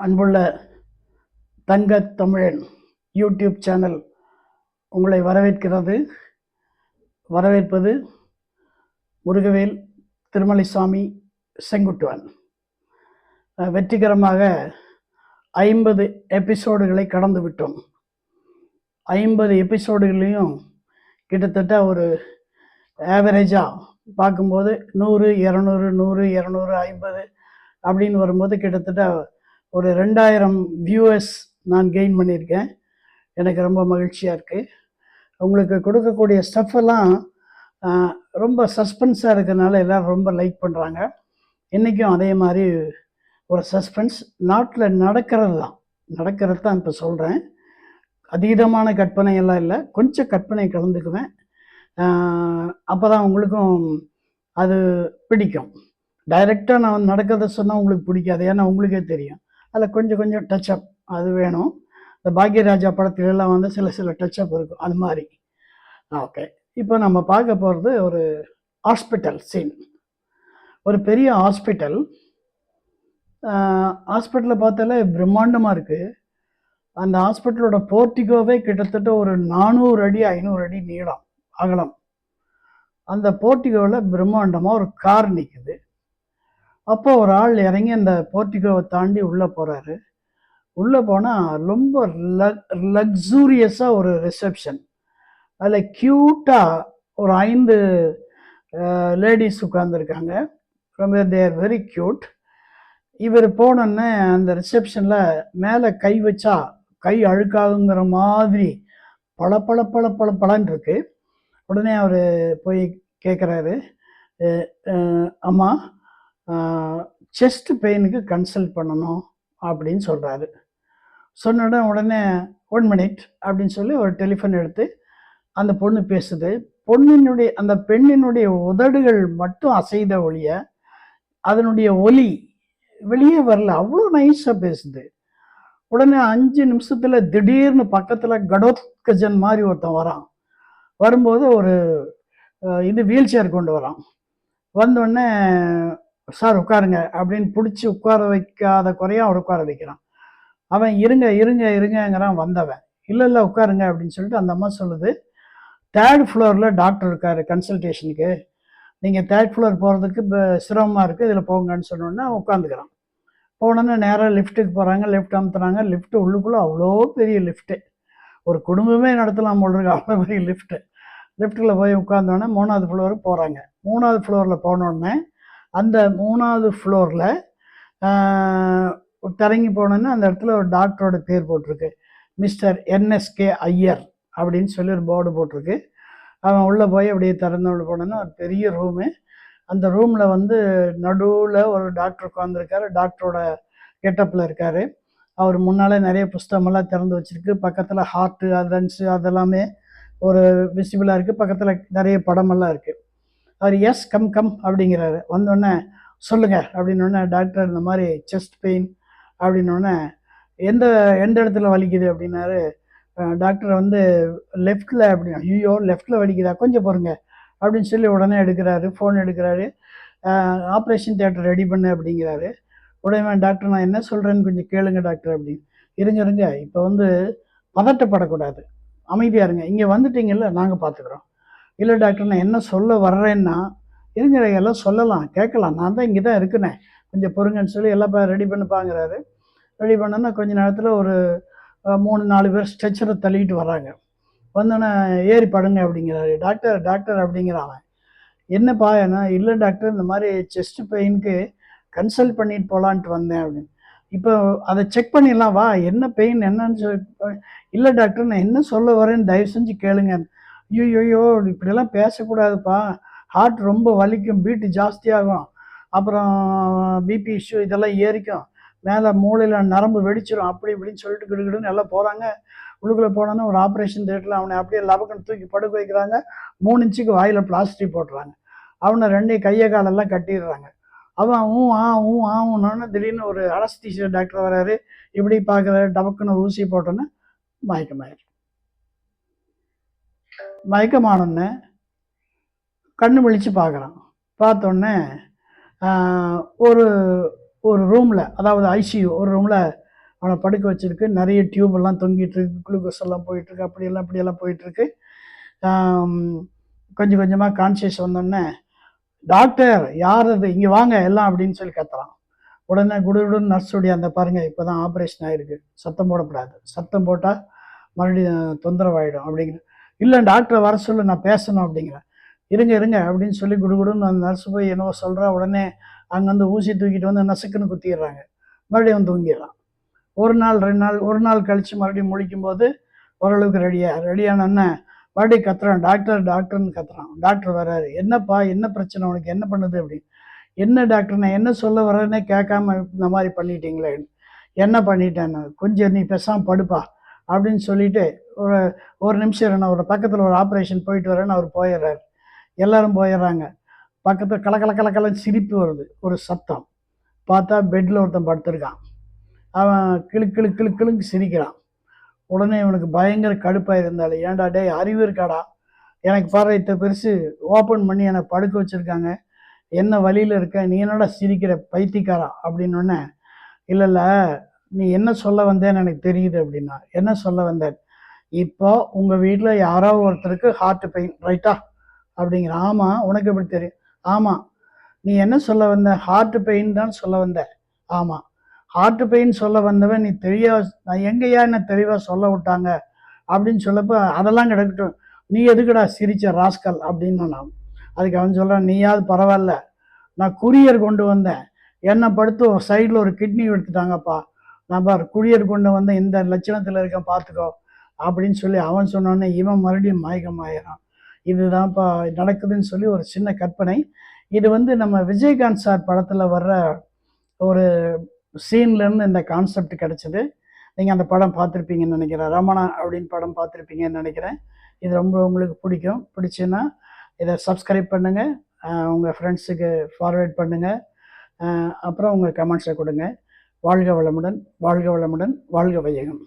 அன்புள்ள தங்கத் தமிழன் யூடியூப் சேனல் உங்களை வரவேற்பது முருகவேல் திருமலைசாமி செங்குட்டுவன். வெற்றிகரமாக 50 எபிசோடுகளை கடந்து விட்டோம். 50 எபிசோடுகளையும் கிட்டத்தட்ட ஒரு ஆவரேஜாக பார்க்கும்போது 100, 200, 100, 200, 50 அப்படின்னு வரும்போது கிட்டத்தட்ட ஒரு 2000 வியூவர்ஸ் நான் கெயின் பண்ணியிருக்கேன். எனக்கு ரொம்ப மகிழ்ச்சியாக இருக்குது. உங்களுக்கு கொடுக்கக்கூடிய ஸ்டஃப் எல்லாம் ரொம்ப சஸ்பென்ஸாக இருக்கிறதுனால எல்லோரும் ரொம்ப லைக் பண்ணுறாங்க. இன்றைக்கும் அதே மாதிரி ஒரு சஸ்பென்ஸ் நாட்டில் நடக்கிறது தான் இப்போ சொல்கிறேன். அதீதமான கற்பனை எல்லாம் இல்லை, கொஞ்சம் கற்பனை கலந்துக்குவேன். அப்போ தான் உங்களுக்கும் அது பிடிக்கும். டைரெக்டாக நான் நடக்கிறத சொன்னால் உங்களுக்கு பிடிக்காது, ஏன்னா உங்களுக்கே தெரியும். அதில் கொஞ்சம் டச்சப் அது வேணும். இந்த பாக்யராஜா படத்துலலாம் வந்து சில டச்சப் இருக்கும், அது மாதிரி. ஓகே, இப்போ நம்ம பார்க்க போகிறது ஒரு ஹாஸ்பிட்டல் சீன். ஒரு பெரிய ஹாஸ்பிட்டலில் பார்த்தாலே பிரம்மாண்டமாக இருக்குது. அந்த ஹாஸ்பிட்டலோட போர்ட்டிகோவே கிட்டத்தட்ட ஒரு 400 அடி 500 அடி நீளம் அகலம். அந்த போர்ட்டிகோவில் பிரம்மாண்டமாக ஒரு கார் நிற்குது. அப்போ ஒரு ஆள் இறங்கி அந்த போர்ட்டிகோவை தாண்டி உள்ளே போகிறாரு. உள்ளே போனால் ரொம்ப லக்ஸூரியஸாக ஒரு ரிசப்ஷன். அதில் க்யூட்டாக ஒரு 5 லேடிஸ் உட்காந்துருக்காங்க. ரொம்ப தேர் வெரி க்யூட். இவர் போனோன்னே அந்த ரிசப்ஷனில் மேலே கை வச்சா கை அழுக்காகுங்கிற மாதிரி பளன்னு இருக்கு. உடனே அவர் போய் கேட்குறாரு, அம்மா செஸ்ட் பெயினுக்கு கன்சல்ட் பண்ணணும் அப்படின்னு சொல்கிறாரு. சொன்ன உடனே 1 மினிட் அப்படின்னு சொல்லி ஒரு டெலிஃபோன் எடுத்து அந்த பொண்ணு பேசுது. அந்த பெண்ணினுடைய உதடுகள் மட்டும் அசைத ஒழிய அதனுடைய ஒலி வெளியே வரல, அவ்வளோ நைஸாக பேசுது. உடனே 5 நிமிஷத்தில் திடீர்னு பக்கத்தில் கடோத்கஜன் மாதிரி ஒருத்தன் வரான். வரும்போது ஒரு வீல் சேர் கொண்டு வரான். வந்தோடனே சார் உட்காருங்க அப்படின்னு பிடிச்சி உட்கார வைக்காத குறையாக அவர் உட்கார வைக்கிறான். அவன் இருங்கிறான். வந்தவன் இல்லை உட்காருங்க அப்படின்னு சொல்லிட்டு அந்த அம்மா சொல்லுது, 3rd ஃப்ளோரில் டாக்டர் இருக்கார் கன்சல்டேஷனுக்கு, நீங்கள் 3rd ஃப்ளோர் போகிறதுக்கு இப்போ சிரமமாக இருக்குது, இதில் போங்கன்னு சொன்னோன்னே அவன் உட்காந்துக்கிறான். போனோன்னே நேராக லிஃப்ட்டுக்கு போகிறாங்க. லிஃப்ட் அமுத்துறாங்க. லிஃப்ட்டு உள்ளுக்குள்ளே அவ்வளோ பெரிய லிஃப்ட்டு, ஒரு குடும்பமே நடத்தலாம் போல் இருக்கு, அவ்வளோ பெரிய லிஃப்ட்டு. லிஃப்ட்டில் போய் உட்காந்தோடனே 3வது ஃப்ளோருக்கு போகிறாங்க. 3வது ஃப்ளோரில் போனோடனே அந்த 3வது ஃப்ளோரில் தரங்கி போனோன்னா அந்த இடத்துல ஒரு டாக்டரோட பேர் போட்டிருக்கு, மிஸ்டர் NSK ஐயர் அப்படின்னு சொல்லி ஒரு போர்டு போட்டிருக்கு. அவன் உள்ளே போய் அப்படியே திறந்து போனோன்னா ஒரு பெரிய ரூமு. அந்த ரூமில் வந்து நடுவில் ஒரு டாக்டர் உட்காந்துருக்காரு. டாக்டரோட கெட்டப்பில் இருக்கார். அவர் முன்னால் நிறைய புஸ்தகமெல்லாம் திறந்து வச்சுருக்கு. பக்கத்தில் ஹார்ட்டு லங்ஸு அதெல்லாமே ஒரு விசிபிளாக இருக்குது. பக்கத்தில் நிறைய படமெல்லாம் இருக்குது. அவர் எஸ் கம் அப்படிங்கிறாரு. வந்தோடனே சொல்லுங்கள் அப்படின்னோடனே டாக்டர் இந்த மாதிரி செஸ்ட் பெயின் அப்படின்னோடனே எந்த இடத்துல வலிக்குது அப்படின்னாரு. டாக்டர் வந்து லெஃப்டில் அப்படின்னா, ஐயோ லெஃப்டில் வலிக்குதா, கொஞ்சம் பாருங்க அப்படின்னு சொல்லி உடனே எடுக்கிறாரு, ஃபோன் எடுக்கிறாரு. ஆப்ரேஷன் தியேட்டர் ரெடி பண்ணு அப்படிங்கிறாரு. உடனே டாக்டர் நான் என்ன சொல்கிறேன்னு கொஞ்சம் கேளுங்க டாக்டர் அப்படின்னு. இருங்க இப்போ வந்து பதட்டப்படக்கூடாது, அமைதியாக இருங்க, இங்கே வந்துட்டீங்கல்ல நாங்கள் பார்த்துக்குறோம். இல்லை டாக்டர் நான் என்ன சொல்ல வர்றேன்னா, இருங்க எல்லாம் சொல்லலாம் கேட்கலாம், நான் தான் இங்கே தான் இருக்குனேன், கொஞ்சம் பொறுங்கன்னு சொல்லி எல்லாம் ரெடி பண்ணிப்பாங்கிறாரு. ரெடி பண்ணோன்னா கொஞ்ச நேரத்தில் ஒரு 3-4 பேர் ஸ்ட்ரெச்சரை தள்ளிட்டு வராங்க. வந்தோன்னே ஏறி படுங்க அப்படிங்கிறாரு. டாக்டர் அப்படிங்கிறாங்க. என்னப்பா என்ன? இல்லை டாக்டர் இந்த மாதிரி செஸ்ட் பெயினுக்கு கன்சல்ட் பண்ணிட்டு போகலான்ட்டு வந்தேன் அப்படின்னு. இப்போ அதை செக் பண்ணிடலாம் வா, என்ன பெயின் என்னன்னு சொல்லி. இல்லை டாக்டர் நான் என்ன சொல்ல வரேன்னு தயவு செஞ்சு கேளுங்க. ஐயோ இப்படியெல்லாம் பேசக்கூடாதுப்பா, ஹார்ட் ரொம்ப வலிக்கும், பீட்டு ஜாஸ்தியாகும், அப்புறம் பிபி இஷ்யூ இதெல்லாம் ஏறிக்கும், மேலே மூளையில் நரம்பு வெடிச்சிடும், அப்படி இப்படின்னு சொல்லிட்டு கிடுகிடுன்னு எல்லாம் போகிறாங்க. உள்ளுக்குள்ளே போனோன்னா ஒரு ஆப்ரேஷன் தேட்டரில் அவனை அப்படியே லபக்கன்னு தூக்கி படுக்க வைக்கிறாங்க. 3 இன்ச்சுக்கு வாயில் பிளாஸ்டிக் போட்டுறாங்க. அவனை 2 கையை காலெல்லாம் கட்டிடுறாங்க. அவன் ஊன்னு திடீர்னு ஒரு அனஸ்தீசியா டாக்டர் வராரு. இப்படி பார்க்குறாரு, டபக்குன்னு ஊசி போட்டோன்னே மயக்கமானோடனே கண்ணு விழித்து பார்க்குறான். பார்த்தோன்னே ஒரு ரூமில், அதாவது ICU ஒரு ரூமில் அவனை படுக்க வச்சுருக்கு. நிறைய டியூப் எல்லாம் தொங்கிட்டு இருக்கு, குளுக்கோஸ் எல்லாம் போயிட்டுருக்கு, அப்படியெல்லாம் போயிட்டுருக்கு. கொஞ்சம் கொஞ்சமாக கான்சியஸ் வந்தோடனே, டாக்டர் யார் அது, இங்கே வாங்க எல்லாம் அப்படின்னு சொல்லி கத்துறான். உடனே குடுகுடுன்னு நர்ஸுடைய அந்த பாருங்க இப்போ தான் ஆப்ரேஷன் ஆகிருக்கு, சத்தம் போடக்கூடாது, சத்தம் போட்டால் மறுபடியும் தொந்தரவாயிடும் அப்படிங்கிற. இல்லை டாக்டரை வர சொல்லு, நான் பேசணும் அப்படிங்கிறேன். இருங்க இருங்க அப்படின்னு சொல்லி குடுகுடுன்னு அந்த நர்ஸ் போய் என்னவோ சொல்கிறா. உடனே அங்கேருந்து ஊசி தூக்கிட்டு வந்து நசுக்குன்னு குத்திடுறாங்க. மறுபடியும் வந்து தூங்கிடுறான். ஒரு நாள் 2 நாள், ஒரு நாள் கழித்து மறுபடியும் முழிக்கும்போது ஓரளவுக்கு ரெடியானோன்னே மறுபடியும் கத்துறான், டாக்டர் டாக்டர்னு கத்துறான். டாக்டர் வர்றாரு. என்னப்பா என்ன பிரச்சனை உனக்கு, என்ன பண்ணுது அப்படின்னு. என்ன டாக்டர், நான் என்ன சொல்ல வரேன்னே கேட்காம இந்த மாதிரி பண்ணிட்டீங்களே. என்ன பண்ணிட்டேன்னு, கொஞ்சம் நீ பேசாமல் படுப்பா அப்படின்னு சொல்லிட்டு ஒரு ஒரு நிமிஷம் நான் ஒரு பக்கத்தில் ஒரு ஆப்ரேஷன் போயிட்டு வரேன்னு அவர் போயிடுறாரு. எல்லாரும் போயிடுறாங்க. பக்கத்தில் கலக்கலன்னு சிரிப்பு வருது, ஒரு சத்தம். பார்த்தா பெட்டில் ஒருத்தன் படுத்திருக்கான். அவன் கிளுக்கு சிரிக்கிறான். உடனே இவனுக்கு பயங்கர கடுப்பாக இருந்தாலும், ஏன்டா டே அறிவு இருக்காடா, எனக்கு பாரு இத்த பெருசு ஓப்பன் பண்ணி என்னை படுக்க வச்சுருக்காங்க, என்ன வழியில் இருக்க, நீ என்னடா சிரிக்கிற பைத்தியக்காரா அப்படின்னோடனே, இல்லை நீ என்ன சொல்ல வந்தேன்னு எனக்கு தெரியுது அப்படின்னா. என்ன சொல்ல வந்தேன், இப்போ உங்கள் வீட்டில் யாரோ ஒருத்தருக்கு ஹார்ட் பெயின் ரைட்டா அப்படிங்கிற. ஆமாம், உனக்கு எப்படி தெரியும்? ஆமாம். நீ என்ன சொல்ல வந்த, ஹார்ட் பெயின் தான் சொல்ல வந்த. ஆமாம், ஹார்ட் பெயின் சொல்ல வந்தவன் நீ நான் எங்கேயா என்ன தெளிவாக சொல்ல விட்டாங்க அப்படின்னு சொல்லப்போ, அதெல்லாம் கிடக்கட்டும், நீ எதுக்குடா சிரிச்ச ராஸ்கல் அப்படின்னு நான். அதுக்கு அவன் சொல்கிறான், நீயாவது பரவாயில்ல, நான் குரியர் கொண்டு வந்தேன், என்னை படுத்து சைடில் ஒரு கிட்னி எடுத்துட்டாங்கப்பா, நான் பார் குரியர் கொண்டு வந்தேன், இந்த லட்சணத்தில் இருக்கேன் பார்த்துக்கோ அப்படின்னு சொல்லி அவன் சொன்னோடனே இவன் மறுபடியும் மயக்கமாயிடான். இதுதான்ப்பா நடக்குதுன்னு சொல்லி ஒரு சின்ன கற்பனை. இது நம்ம விஜயகாந்த் சார் படத்தில் வர்ற ஒரு சீன்லேருந்து இந்த கான்செப்ட் கிடச்சிது. நீங்கள் அந்த படம் பார்த்துருப்பீங்கன்னு நினைக்கிறேன், ரமணா அப்படின்னு படம் பார்த்துருப்பீங்கன்னு நினைக்கிறேன். இது ரொம்ப உங்களுக்கு பிடிச்சுன்னா இதை சப்ஸ்கிரைப் பண்ணுங்கள், உங்கள் ஃப்ரெண்ட்ஸுக்கு ஃபார்வேர்ட் பண்ணுங்கள், அப்புறம் உங்கள் கமெண்ட்ஸை கொடுங்க. வாழ்க வளமுடன், வாழ்க வளமுடன், வாழ்க வையகம்.